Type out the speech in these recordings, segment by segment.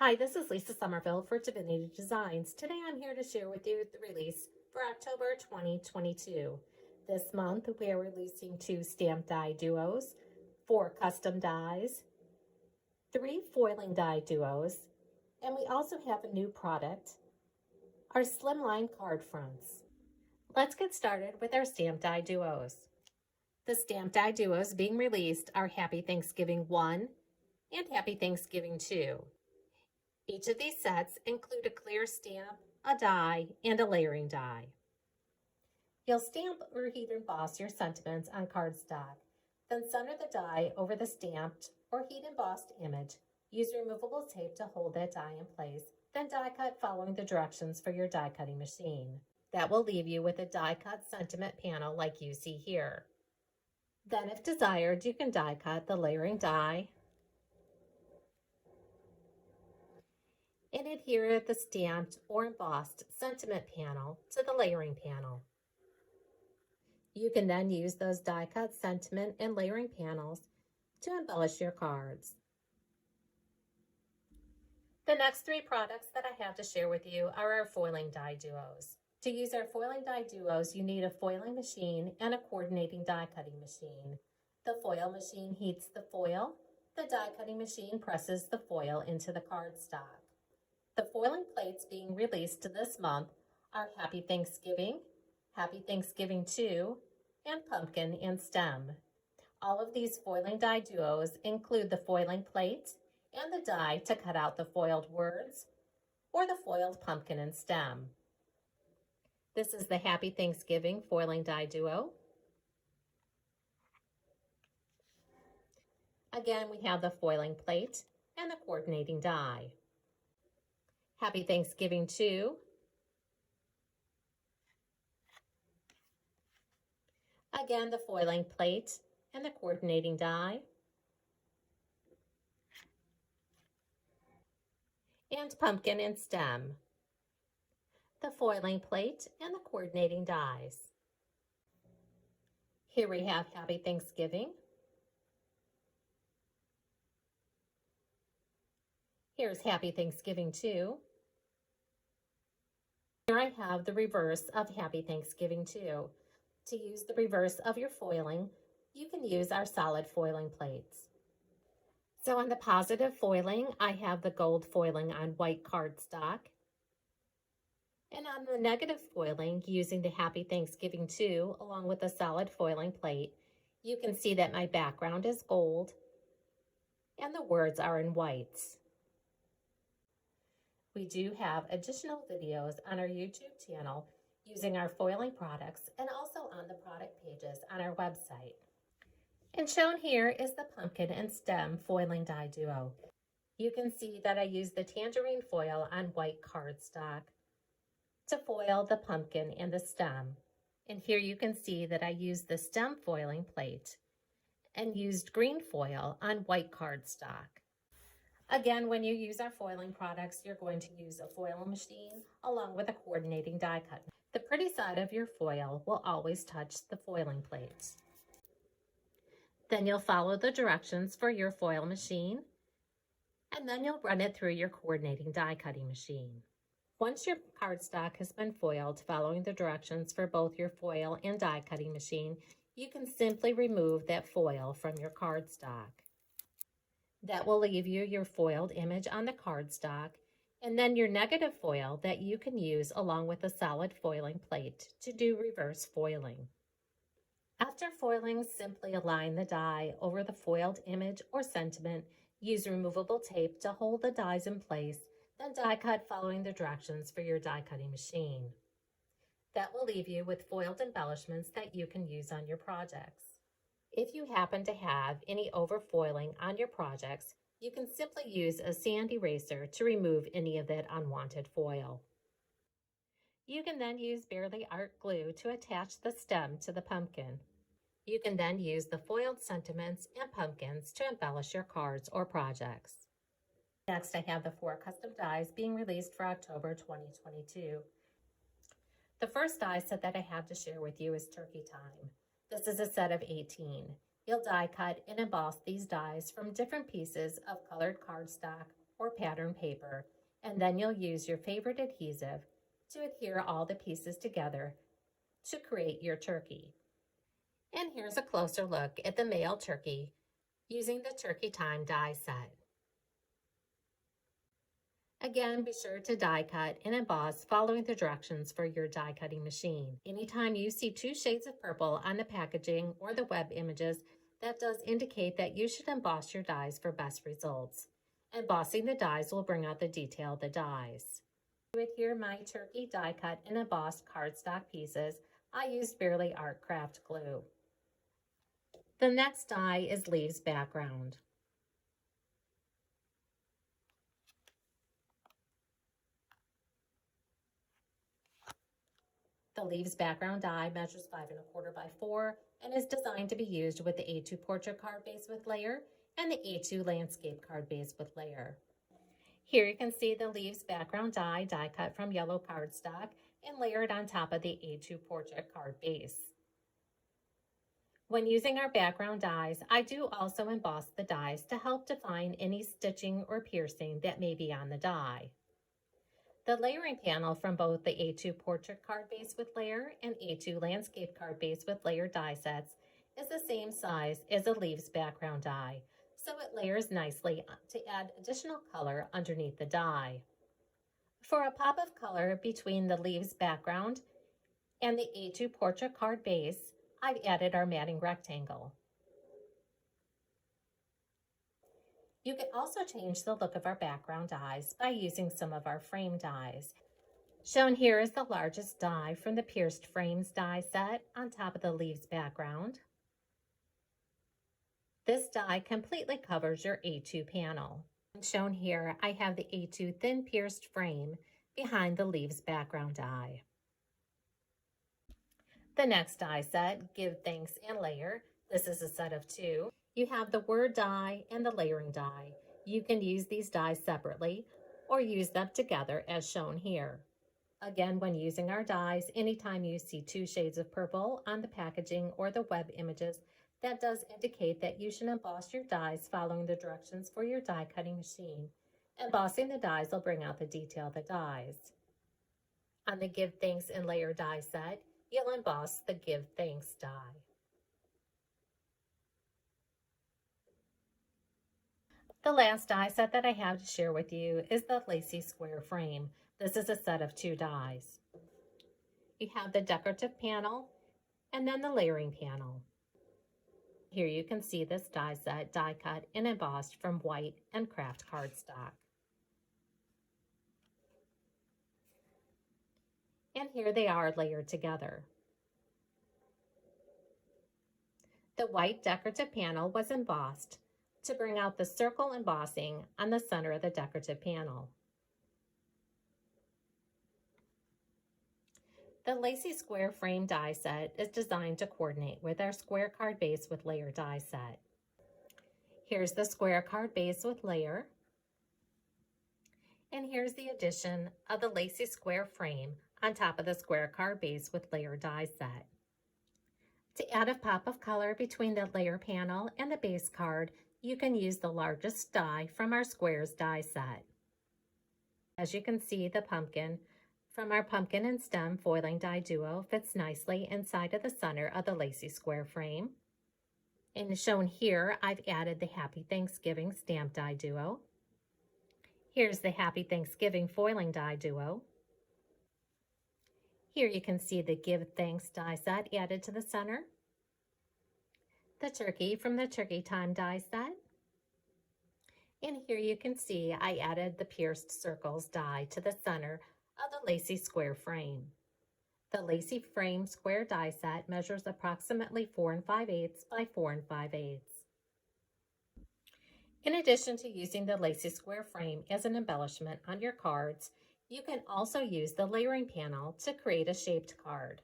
Hi, this is Lisa Somerville for Divinity Designs. Today I'm here to share with you the release for October 2022. This month we are releasing 2 stamp die duos, 4 custom dies, 3 foiling die duos, and we also have a new product, our Slimline card fronts. Let's get started with our stamp die duos. The stamp die duos being released are Happy Thanksgiving 1 and Happy Thanksgiving 2. Each of these sets include a clear stamp, a die, and a layering die. You'll stamp or heat emboss your sentiments on cardstock, then center the die over the stamped or heat embossed image. Use removable tape to hold that die in place, then die cut following the directions for your die cutting machine. That will leave you with a die cut sentiment panel like you see here. Then if desired, you can die cut the layering die and adhere the stamped or embossed sentiment panel to the layering panel. You can then use those die cut sentiment and layering panels to embellish your cards. The next 3 products that I have to share with you are our foiling die duos. To use our foiling die duos, you need a foiling machine and a coordinating die cutting machine. The foil machine heats the foil. The die cutting machine presses the foil into the cardstock. The foiling plates being released this month are Happy Thanksgiving, Happy Thanksgiving 2, and Pumpkin and Stem. All of these foiling die duos include the foiling plate and the die to cut out the foiled words or the foiled pumpkin and stem. This is the Happy Thanksgiving foiling die duo. Again, we have the foiling plate and the coordinating die. Happy Thanksgiving 2. Again, the foiling plate and the coordinating die. And pumpkin and stem. The foiling plate and the coordinating dies. Here we have Happy Thanksgiving. Here's Happy Thanksgiving 2. Here I have the reverse of Happy Thanksgiving 2. To use the reverse of your foiling, you can use our solid foiling plates. So on the positive foiling, I have the gold foiling on white cardstock. And on the negative foiling, using the Happy Thanksgiving 2 along with a solid foiling plate, you can see that my background is gold and the words are in whites. We do have additional videos on our YouTube channel using our foiling products and also on the product pages on our website. And shown here is the pumpkin and stem foiling die duo. You can see that I used the tangerine foil on white cardstock to foil the pumpkin and the stem. And here you can see that I used the stem foiling plate and used green foil on white cardstock. Again, when you use our foiling products, you're going to use a foil machine along with a coordinating die cut. The pretty side of your foil will always touch the foiling plates. Then you'll follow the directions for your foil machine, and then you'll run it through your coordinating die cutting machine. Once your cardstock has been foiled following the directions for both your foil and die cutting machine, you can simply remove that foil from your cardstock. That will leave you your foiled image on the cardstock, and then your negative foil that you can use along with a solid foiling plate to do reverse foiling. After foiling, simply align the die over the foiled image or sentiment. Use removable tape to hold the dies in place, then die cut following the directions for your die cutting machine. That will leave you with foiled embellishments that you can use on your projects. If you happen to have any overfoiling on your projects, you can simply use a sand eraser to remove any of that unwanted foil. You can then use Barely Art glue to attach the stem to the pumpkin. You can then use the foiled sentiments and pumpkins to embellish your cards or projects. Next, I have the 4 custom dies being released for October 2022. The first die set that I have to share with you is Turkey Time. This is a set of 18. You'll die cut and emboss these dies from different pieces of colored cardstock or pattern paper, and then you'll use your favorite adhesive to adhere all the pieces together to create your turkey. And here's a closer look at the male turkey using the Turkey Time die set. Again, be sure to die cut and emboss following the directions for your die cutting machine. Anytime you see 2 shades of purple on the packaging or the web images, that does indicate that you should emboss your dies for best results. Embossing the dies will bring out the detail of the dies. To adhere my turkey die cut and embossed cardstock pieces, I used Bearly Art Craft glue. The next die is Leaves Background. The Leaves Background die measures 5 1/4 by 4 and is designed to be used with the A2 Portrait card base with layer and the A2 Landscape card base with layer. Here you can see the Leaves Background die cut from yellow cardstock and layered on top of the A2 Portrait card base. When using our background dies, I do also emboss the dies to help define any stitching or piercing that may be on the die. The layering panel from both the A2 Portrait card base with layer and A2 Landscape card base with layer die sets is the same size as a Leaves Background die, so it layers nicely to add additional color underneath the die. For a pop of color between the Leaves Background and the A2 Portrait card base, I've added our matting rectangle. You can also change the look of our background dies by using some of our frame dies. Shown here is the largest die from the Pierced Frames die set on top of the Leaves Background. This die completely covers your A2 panel. And shown here, I have the A2 Thin Pierced Frame behind the Leaves Background die. The next die set, Give Thanks and Layer. This is a set of 2. You have the word die and the layering die. You can use these dies separately or use them together as shown here. Again, when using our dies, anytime you see 2 shades of purple on the packaging or the web images, that does indicate that you should emboss your dies following the directions for your die cutting machine. Embossing the dies will bring out the detail of the dies. On the Give Thanks and Layer die set, you'll emboss the Give Thanks die. The last die set that I have to share with you is the Lacy Square Frame. This is a set of 2 dies. You have the decorative panel and then the layering panel. Here you can see this die set die cut and embossed from white and craft cardstock. And here they are layered together. The white decorative panel was embossed to bring out the circle embossing on the center of the decorative panel. The Lacy Square Frame die set is designed to coordinate with our square card base with layer die set. Here's the square card base with layer. And here's the addition of the Lacy Square Frame on top of the square card base with layer die set. To add a pop of color between the layer panel and the base card, you can use the largest die from our squares die set. As you can see, the pumpkin from our pumpkin and stem foiling die duo fits nicely inside of the center of the Lacy Square Frame. And shown here, I've added the Happy Thanksgiving stamp die duo. Here's the Happy Thanksgiving foiling die duo. Here you can see the Give Thanks die set added to the center. The turkey from the Turkey Time die set. And here you can see I added the Pierced Circles die to the center of the Lacy Square Frame. The Lacy Frame square die set measures approximately 4 5/8 by 4 5/8. In addition to using the Lacy Square Frame as an embellishment on your cards, you can also use the layering panel to create a shaped card.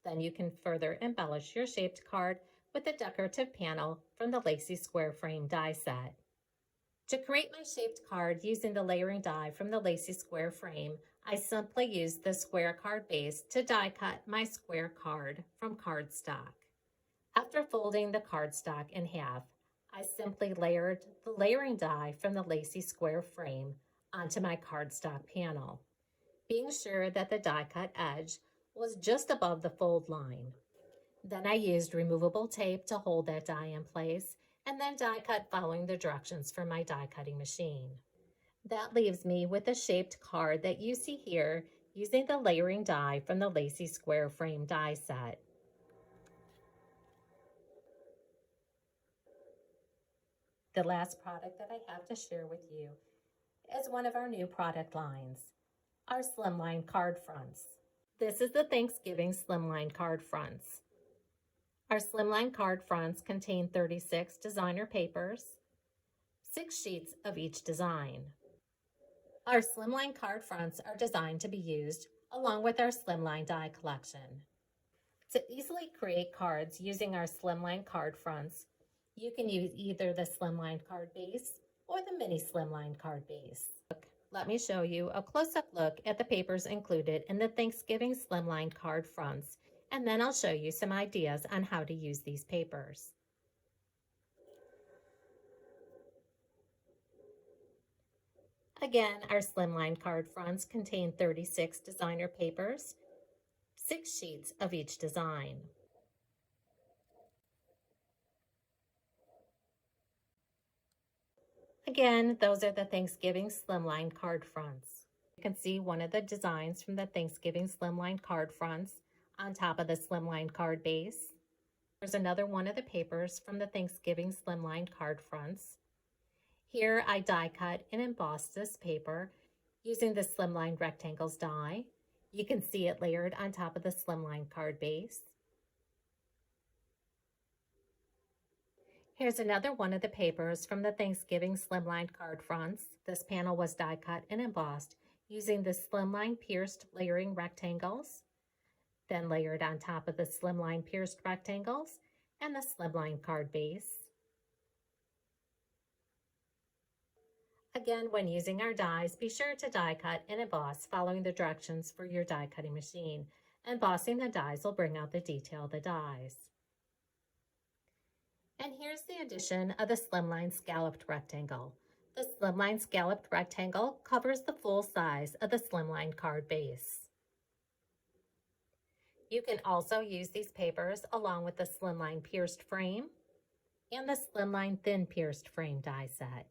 Then you can further embellish your shaped card with the decorative panel from the Lacy Square Frame die set. To create my shaped card using the layering die from the Lacy Square Frame, I simply used the square card base to die cut my square card from cardstock. After folding the cardstock in half, I simply layered the layering die from the lacy square frame onto my cardstock panel, being sure that the die cut edge was just above the fold line. Then I used removable tape to hold that die in place and then die cut following the directions from my die cutting machine. That leaves me with a shaped card that you see here using the layering die from the lacy square frame die set. The last product that I have to share with you is one of our new product lines, our Slimline card fronts. This is the Thanksgiving Slimline card fronts. Our Slimline card fronts contain 36 designer papers, 6 sheets of each design. Our Slimline card fronts are designed to be used along with our Slimline die collection. To easily create cards using our Slimline card fronts, you can use either the Slimline card base or the mini Slimline card base. Let me show you a close-up look at the papers included in the Thanksgiving Slimline card fronts, and then I'll show you some ideas on how to use these papers. Again, our Slimline card fronts contain 36 designer papers, 6 sheets of each design. Again, those are the Thanksgiving Slimline card fronts. You can see one of the designs from the Thanksgiving Slimline card fronts on top of the Slimline card base. There's another one of the papers from the Thanksgiving Slimline card fronts. Here I die cut and embossed this paper using the Slimline Rectangles die. You can see it layered on top of the Slimline card base. Here's another one of the papers from the Thanksgiving Slimline card fronts. This panel was die cut and embossed using the Slimline pierced layering rectangles, then layered on top of the Slimline pierced rectangles and the Slimline card base. Again, when using our dies, be sure to die cut and emboss following the directions for your die cutting machine. Embossing the dies will bring out the detail of the dies. And here's the addition of the Slimline scalloped rectangle. The Slimline scalloped rectangle covers the full size of the Slimline card base. You can also use these papers along with the Slimline pierced frame and the Slimline thin pierced frame die set.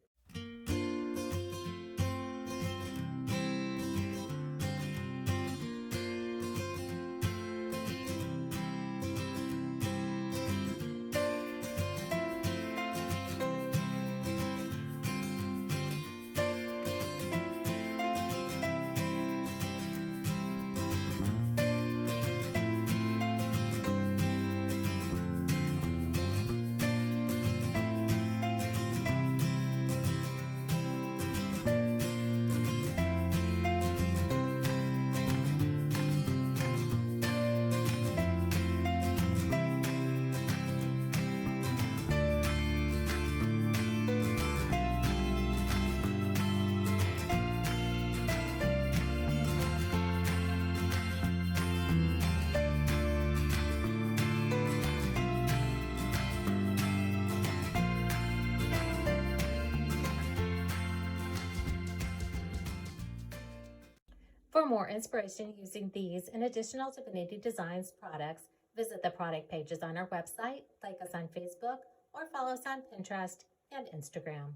For more inspiration using these and additional Divinity Designs products, visit the product pages on our website, like us on Facebook, or follow us on Pinterest and Instagram.